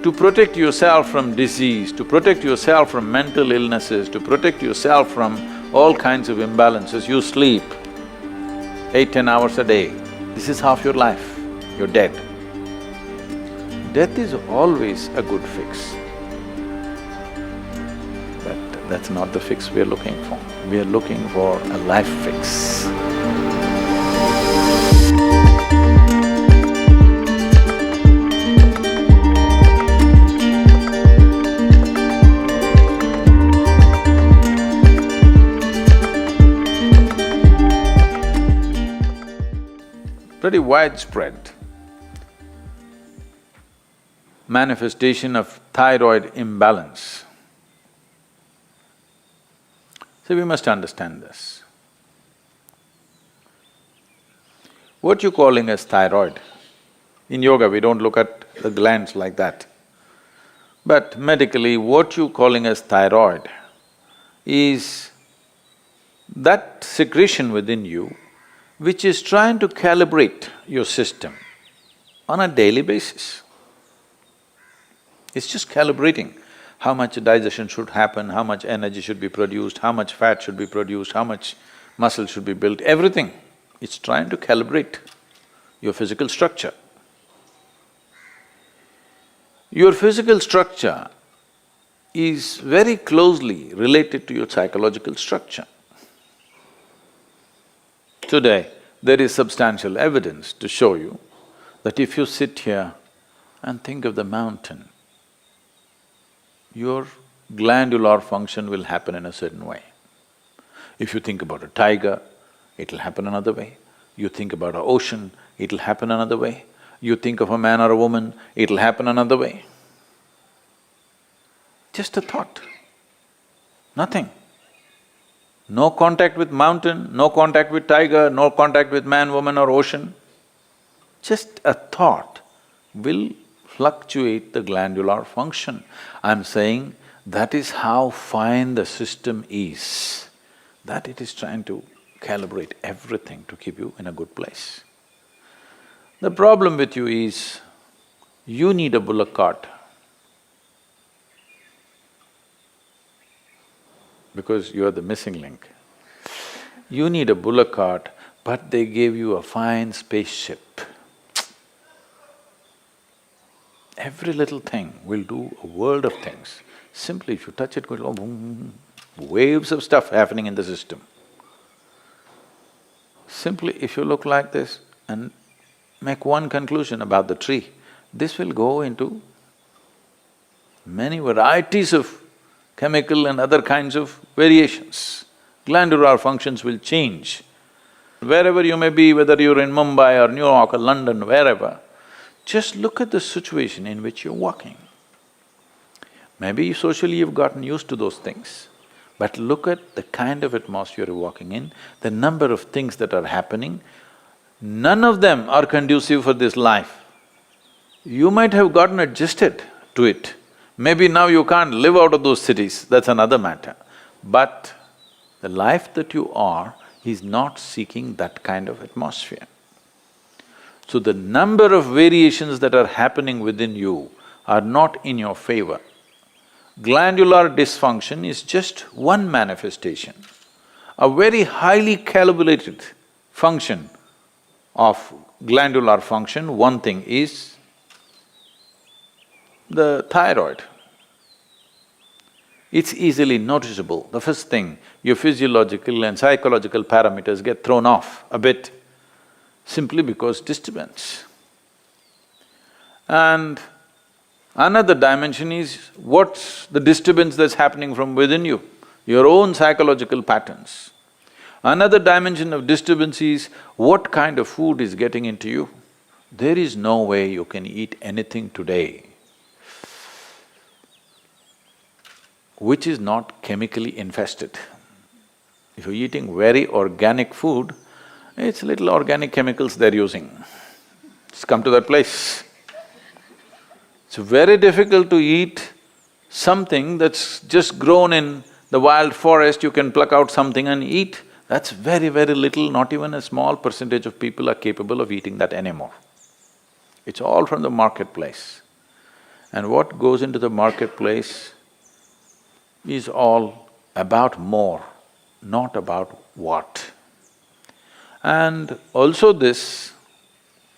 To protect yourself from disease, to protect yourself from mental illnesses, to protect yourself from all kinds of imbalances, you sleep 8–10 hours a day. This is half your life, you're dead. Death is always a good fix. But that's not the fix we are looking for. We are looking for a life fix. Pretty widespread manifestation of thyroid imbalance. So we must understand this. What you're calling as thyroid, in yoga we don't look at the glands like that. But medically, what you're calling as thyroid is that secretion within you which is trying to calibrate your system on a daily basis. It's just calibrating how much digestion should happen, how much energy should be produced, how much fat should be produced, how much muscle should be built, everything. It's trying to calibrate your physical structure. Your physical structure is very closely related to your psychological structure. Today, there is substantial evidence to show you that if you sit here and think of the mountain, your glandular function will happen in a certain way. If you think about a tiger, it'll happen another way. You think about an ocean, it'll happen another way. You think of a man or a woman, it'll happen another way. Just a thought, nothing. No contact with mountain, no contact with tiger, no contact with man, woman or ocean. Just a thought will fluctuate the glandular function. I'm saying that is how fine the system is, that it is trying to calibrate everything to keep you in a good place. The problem with you is, you need a bullock cart because you are the missing link. You need a bullock cart, but they gave you a fine spaceship. Every little thing will do a world of things. Simply if you touch it, go boom, waves of stuff happening in the system. Simply if you look like this and make one conclusion about the tree, this will go into many varieties of chemical and other kinds of variations. Glandular functions will change. Wherever you may be, whether you're in Mumbai or New York or London, wherever, just look at the situation in which you're walking. Maybe socially you've gotten used to those things, but look at the kind of atmosphere you're walking in, the number of things that are happening, none of them are conducive for this life. You might have gotten adjusted to it. Maybe now you can't live out of those cities, that's another matter. But the life that you are is not seeking that kind of atmosphere. So the number of variations that are happening within you are not in your favor. Glandular dysfunction is just one manifestation. A very highly calibrated function of glandular function, one thing is the thyroid. It's easily noticeable. The first thing, your physiological and psychological parameters get thrown off a bit simply because disturbance. And another dimension is what's the disturbance that's happening from within you, your own psychological patterns. Another dimension of disturbance is what kind of food is getting into you. There is no way you can eat anything today which is not chemically infested. If you're eating very organic food, it's little organic chemicals they're using. It's come to that place. It's very difficult to eat something that's just grown in the wild forest, you can pluck out something and eat. That's very, very little, not even a small percentage of people are capable of eating that anymore. It's all from the marketplace. And what goes into the marketplace is all about more, not about what. And also this,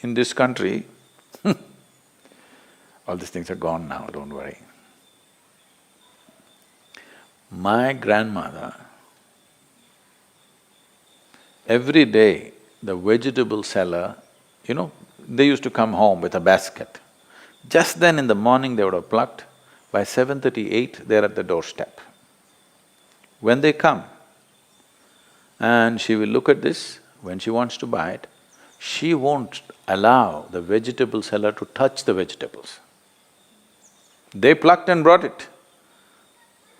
in this country, all these things are gone now, don't worry. My grandmother, every day the vegetable seller, they used to come home with a basket. Just then in the morning they would have plucked, by 7:38 they're at the doorstep. When they come, and she will look at this, when she wants to buy it, she won't allow the vegetable seller to touch the vegetables. They plucked and brought it.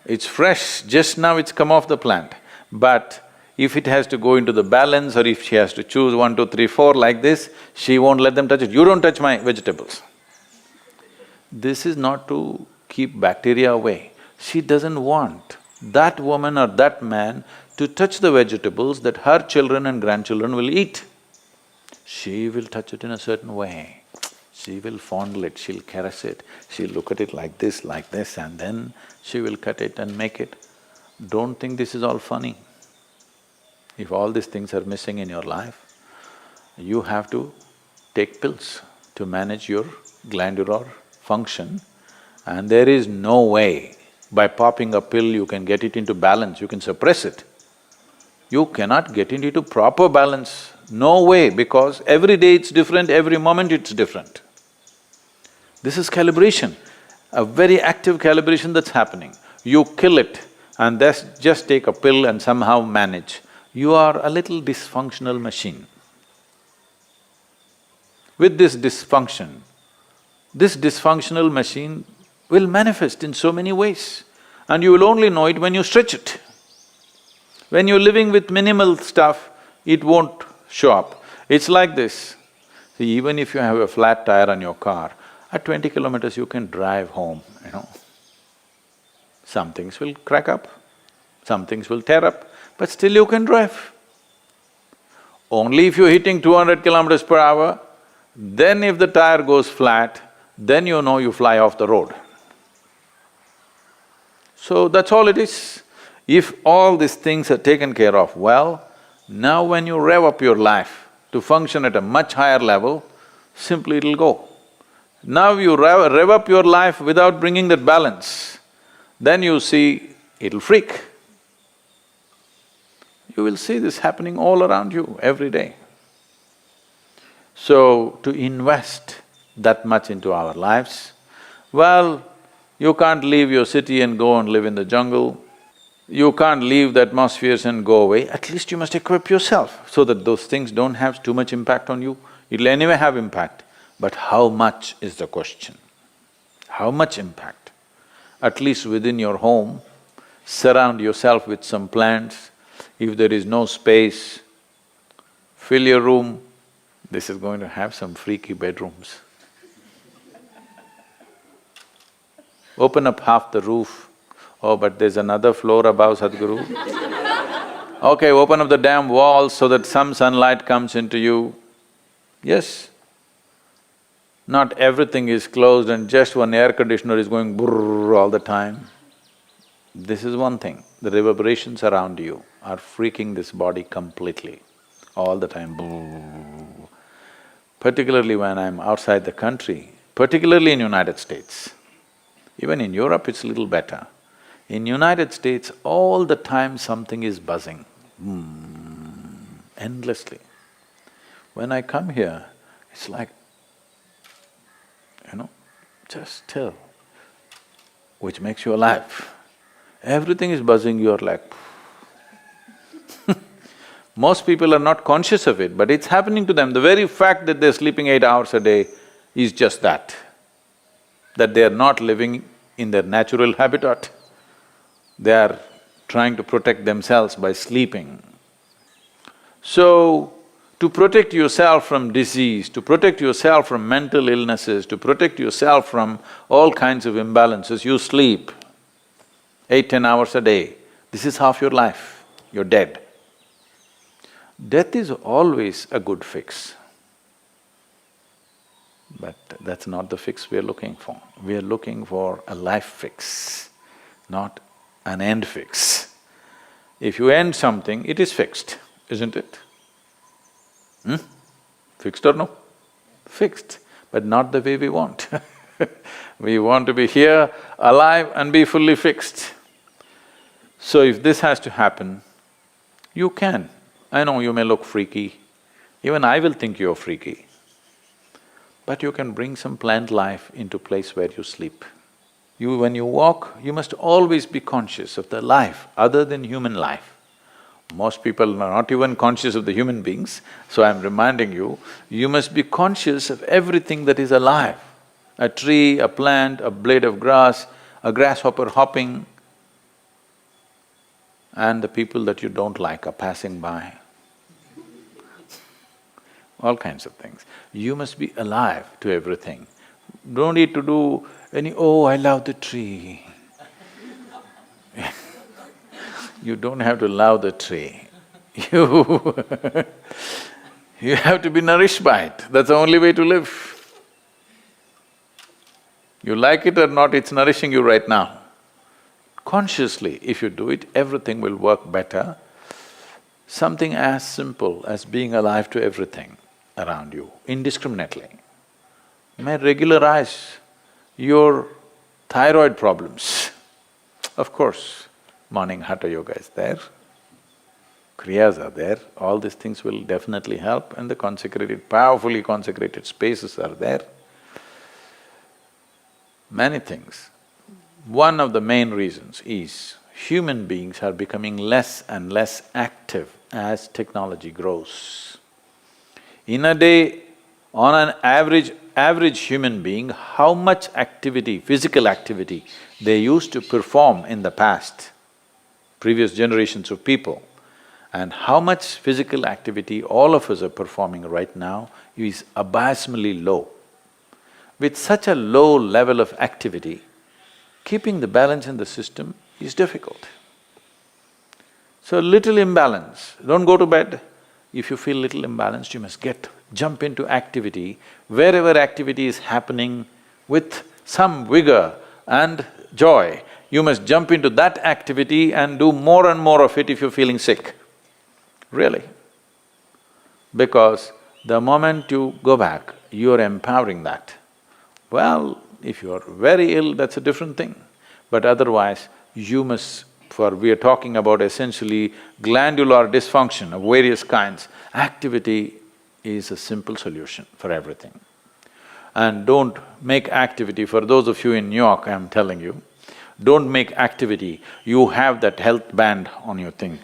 It's fresh, just now it's come off the plant. But if it has to go into the balance or if she has to choose 1, 2, 3, 4 like this, she won't let them touch it. You don't touch my vegetables. This is not to keep bacteria away. She doesn't want that woman or that man to touch the vegetables that her children and grandchildren will eat. She will touch it in a certain way. She will fondle it, she'll caress it, she'll look at it like this, and then she will cut it and make it. Don't think this is all funny. If all these things are missing in your life, you have to take pills to manage your glandular function, and there is no way by popping a pill you can get it into balance, you can suppress it. You cannot get it into proper balance, no way, because every day it's different, every moment it's different. This is calibration, a very active calibration that's happening. You kill it and just take a pill and somehow manage. You are a little dysfunctional machine. With this dysfunctional machine will manifest in so many ways, and you will only know it when you stretch it. When you're living with minimal stuff, it won't show up. It's like this. See, even if you have a flat tire on your car, at 20 kilometers you can drive home, Some things will crack up, some things will tear up, but still you can drive. Only if you're hitting 200 kilometers per hour, then if the tire goes flat, then you know you fly off the road. So that's all it is. If all these things are taken care of well, now when you rev up your life to function at a much higher level, simply it'll go. Now you rev up your life without bringing that balance, then you see it'll freak. You will see this happening all around you every day. So, to invest that much into our lives, well, you can't leave your city and go and live in the jungle. You can't leave the atmospheres and go away. At least you must equip yourself so that those things don't have too much impact on you. It'll anyway have impact, but how much is the question? How much impact? At least within your home, surround yourself with some plants. If there is no space, fill your room. This is going to have some freaky bedrooms. Open up half the roof. Oh, but there's another floor above, Sadhguru. Okay, open up the damn walls so that some sunlight comes into you. Yes. Not everything is closed and just one air conditioner is going brrrr all the time. This is one thing, the reverberations around you are freaking this body completely, all the time, brrrr. Particularly when I'm outside the country, particularly in United States. Even in Europe it's a little better. In United States, all the time something is buzzing, endlessly. When I come here, it's like, just still, which makes you alive. Everything is buzzing, you're like Most people are not conscious of it, but it's happening to them. The very fact that they're sleeping 8 hours a day is just that they are not living in their natural habitat. They are trying to protect themselves by sleeping. So, to protect yourself from disease, to protect yourself from mental illnesses, to protect yourself from all kinds of imbalances, you sleep 8–10 hours a day. This is half your life, you're dead. Death is always a good fix. But that's not the fix we are looking for. We are looking for a life fix, not an end fix. If you end something, it is fixed, isn't it? Fixed or no? Fixed, but not the way we want. We want to be here, alive and be fully fixed. So if this has to happen, you can. I know you may look freaky, even I will think you're freaky. But you can bring some plant life into place where you sleep. When you walk, you must always be conscious of the life other than human life. Most people are not even conscious of the human beings, so I'm reminding you, you must be conscious of everything that is alive. A tree, a plant, a blade of grass, a grasshopper hopping, and the people that you don't like are passing by. All kinds of things. You must be alive to everything. Don't need to do any, oh, I love the tree. You don't have to love the tree. You have to be nourished by it. That's the only way to live. You like it or not, it's nourishing you right now. Consciously, if you do it, everything will work better. Something as simple as being alive to everything around you, indiscriminately, may regularize your thyroid problems. Of course, morning hatha yoga is there, kriyas are there, all these things will definitely help, and the consecrated, powerfully consecrated spaces are there. Many things. One of the main reasons is human beings are becoming less and less active as technology grows. In a day, on an average human being, how much activity, physical activity they used to perform in the past, previous generations of people, and how much physical activity all of us are performing right now is abysmally low. With such a low level of activity, keeping the balance in the system is difficult. So little imbalance, don't go to bed. If you feel little imbalanced, you must jump into activity. Wherever activity is happening with some vigor and joy, you must jump into that activity and do more and more of it if you're feeling sick. Really. Because the moment you go back, you're empowering that. Well, if you're very ill, that's a different thing. But otherwise, you must… we are talking about essentially glandular dysfunction of various kinds. Activity is a simple solution for everything. And don't make activity, for those of you in New York, I'm telling you, don't make activity, you have that health band on your thing.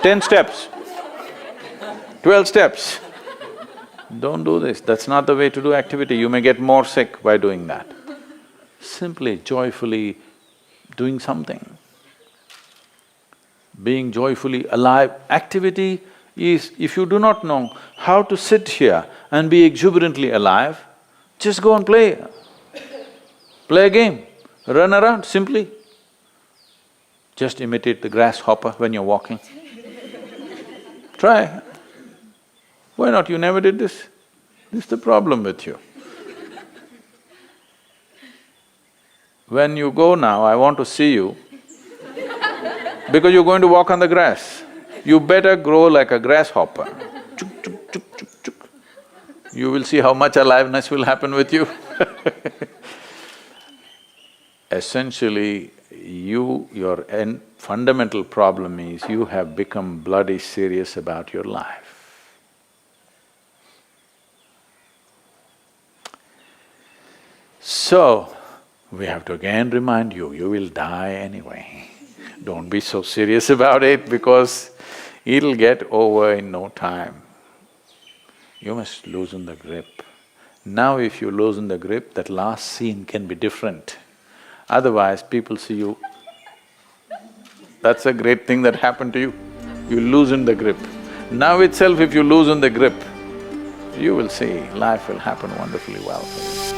10 steps, 12 steps. Don't do this, that's not the way to do activity, you may get more sick by doing that. Simply, joyfully doing something. Being joyfully alive. Activity is, if you do not know how to sit here and be exuberantly alive, just go and play. Play a game, run around simply. Just imitate the grasshopper when you're walking. Try. Why not? You never did this? This is the problem with you. When you go now, I want to see you because you're going to walk on the grass. You better grow like a grasshopper. Chuk, chuk, chuk, chuk, chuk. You will see how much aliveness will happen with you. Essentially, your fundamental problem is you have become bloody serious about your life. So, we have to again remind you, you will die anyway. Don't be so serious about it because it'll get over in no time. You must loosen the grip. Now if you loosen the grip, that last scene can be different. Otherwise, people see you, that's a great thing that happened to you. You loosen the grip. Now itself if you loosen the grip, you will see life will happen wonderfully well for you.